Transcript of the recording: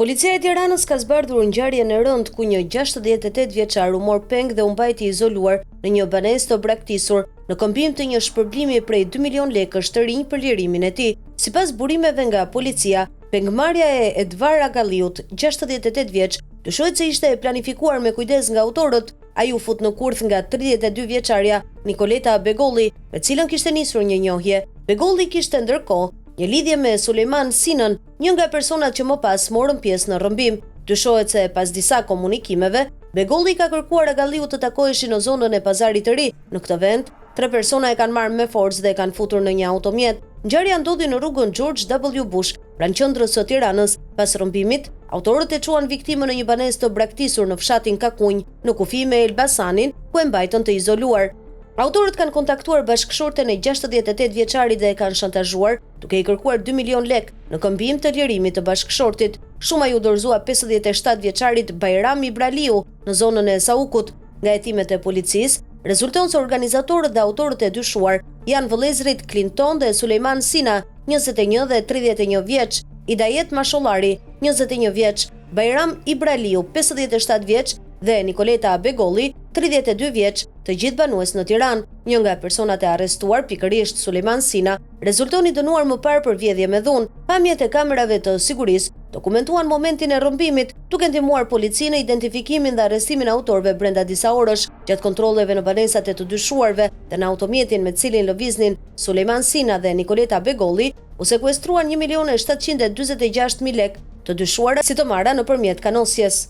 Policia e Tiranës ka zbardhur ngjarjen e rëndë ku një 68 vjeçar u mor peng dhe u mbajti izoluar në një banesë të braktisur në këmbim të një shpërblimi prej 2 milion lekësh të rinj për lirimin e tij. Sipas burimeve nga policia, pengmarrja e Edvar Agalliut, 68 vjeç, dyshohet se ishte e planifikuar me kujdes nga autorët. Ai u fut në kurth nga 32 vjeçarja Nikoleta Begolli, me cilën kishte nisur një njohje. Begolli kishte ndërkohë një lidhje me Sulejman Sinën, një nga personat që më pas morën pjesë në rrëmbim. Dyshohet se pas disa komunikimeve, Begolli ka kërkuar Agalliut të takoheshin në zonën e Pazarit të Ri. Në këtë vend, 3 persona e kanë marrë me forcë dhe e kanë futur në një automjet. Ngjarja ndodhi në rrugën George W. Bush, pranë qendrës së Tiranës. Pas rrëmbimit, autorët e çuan viktimën në një banesë të braktisur në fshatin Kakunj, në kufi me Elbasanin, ku e mbajtën të izoluar. Autorët kanë kontaktuar bashkëshorten e 68 vjeçarit dhe e kanë shantazhuar, duke i kërkuar 2 milion lek në këmbim të lirimit të bashkëshortit. Shuma ju dorëzua 57 vjeçarit Bajram Ibraliu në zonën e Saukut. Nga hetimet e policisë, rezulton se organizatorët dhe autorët e dyshuar janë vëllezërit Clinton dhe Sulejman Sina, 21 dhe 31 vjeç, Idajet Mashollari, 21 vjeç, Bajram Ibraliu, 57 vjeç dhe Nikoleta Begolli, 32 vjeç, të gjithë banues në Tiranë. Një nga personat e arrestuar, pikërisht Sulejman Sina, rezultoni dënuar më parë për vjedhje me dhunë. Pamjet e kamerave të sigurisë dokumentuan momentin e rrëmbimit, duke ndihmuar policinë në identifikimin dhe arrestimin e autorëve brenda disa orësh. Gjatë kontrolleve në banesat e të dyshuarve dhe në automjetin me cilin lëviznin Sulejman Sina dhe Nikoleta Begolli, u sekuestruan 1.746.000 lekë të dyshuara si të marra nëpërmjet kanosjes.